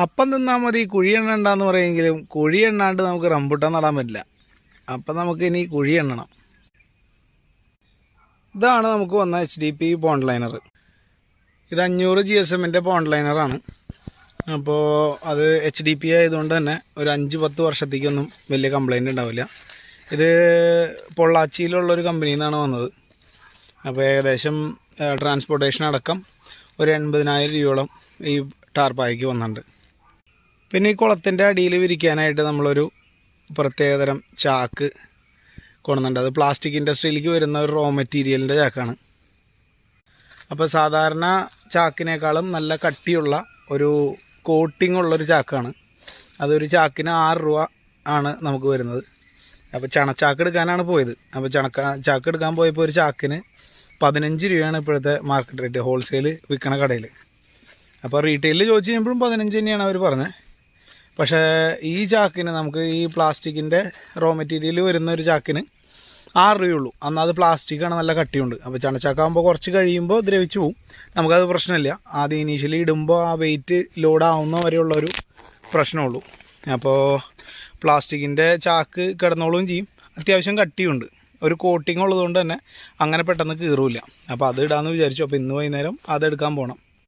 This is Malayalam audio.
അപ്പം തിന്നാൽ മതി കുഴി എണ്ണണ്ടെന്ന് പറയുമെങ്കിലും കുഴി എണ്ണാണ്ട് നമുക്ക് റംബൂട്ടാൻ നടാൻ പറ്റില്ല. അപ്പം നമുക്ക് ഇനി കുഴി എണ്ണണം. ഇതാണ് നമുക്ക് വന്ന HDP പോണ്ട് ലൈനർ. ഇത് 500 GSMൻ്റെ പോണ്ട് ലൈനറാണ്. അപ്പോൾ അത് HDP ആയതുകൊണ്ട് തന്നെ ഒരു 5-10 വർഷത്തേക്കൊന്നും വലിയ കംപ്ലൈൻറ്റ് ഉണ്ടാവില്ല. ഇത് പൊള്ളാച്ചിയിലുള്ളൊരു കമ്പനിയിൽ നിന്നാണ് വന്നത്. അപ്പോൾ ഏകദേശം ട്രാൻസ്പോർട്ടേഷൻ അടക്കം ഒരു 80,000 രൂപയോളം ഈ ടാർപ്പായ്ക്ക് വന്നിട്ടുണ്ട്. പിന്നെ ഈ കുളത്തിൻ്റെ അടിയിൽ വിരിക്കാനായിട്ട് നമ്മളൊരു പ്രത്യേകതരം ചാക്ക് കൊണ്ടുവന്നിട്ടുണ്ട്. അത് പ്ലാസ്റ്റിക് ഇൻഡസ്ട്രിയിലേക്ക് വരുന്ന ഒരു റോ മെറ്റീരിയലിൻ്റെ ചാക്കാണ്. അപ്പോൾ സാധാരണ ചാക്കിനേക്കാളും നല്ല കട്ടിയുള്ള ഒരു കോട്ടിംഗ് ഉള്ളൊരു ചാക്കാണ്. അതൊരു ചാക്കിന് 6 രൂപ ആണ് നമുക്ക് വരുന്നത്. അപ്പോൾ ചണച്ചാക്ക് എടുക്കാനാണ് പോയത്. അപ്പോൾ ചാക്ക് എടുക്കാൻ പോയപ്പോൾ ഒരു ചാക്കിന് 15 രൂപയാണ് ഇപ്പോഴത്തെ മാർക്കറ്റ് റേറ്റ്, ഹോൾസെയിൽ വിൽക്കണ കടയിൽ. അപ്പോൾ റീറ്റെയിലിൽ ചോദിച്ചു കഴിയുമ്പോഴും 15 തന്നെയാണ് അവർ പറഞ്ഞത്. പക്ഷേ ഈ ചാക്കിന് നമുക്ക് ഈ പ്ലാസ്റ്റിക്കിൻ്റെ റോ മെറ്റീരിയൽ വരുന്ന ഒരു ചാക്കിന് 6 രൂപയുള്ളൂ. എന്നാൽ അത് പ്ലാസ്റ്റിക്കാണ്, നല്ല കട്ടിയുണ്ട്. അപ്പോൾ ചണച്ചാക്കാകുമ്പോൾ കുറച്ച് കഴിയുമ്പോൾ ദ്രവിച്ചു പോവും. നമുക്കത് പ്രശ്നമില്ല. ആദ്യം ഇനീഷ്യലി ഇടുമ്പോൾ ആ വെയിറ്റ് ലോഡാവുന്ന വരെയുള്ളൊരു പ്രശ്നമുള്ളൂ. അപ്പോൾ പ്ലാസ്റ്റിക്കിൻ്റെ ചാക്ക് കിടന്നോളുകയും ചെയ്യും. അത്യാവശ്യം കട്ടിയുണ്ട്. ഒരു കോട്ടിങ് ഉള്ളതുകൊണ്ട് തന്നെ അങ്ങനെ പെട്ടെന്ന് കീറില്ല. അപ്പോൾ അത് ഇടാമെന്ന് വിചാരിച്ചു. അപ്പോൾ ഇന്ന് വൈകുന്നേരം അതെടുക്കാൻ പോകണം.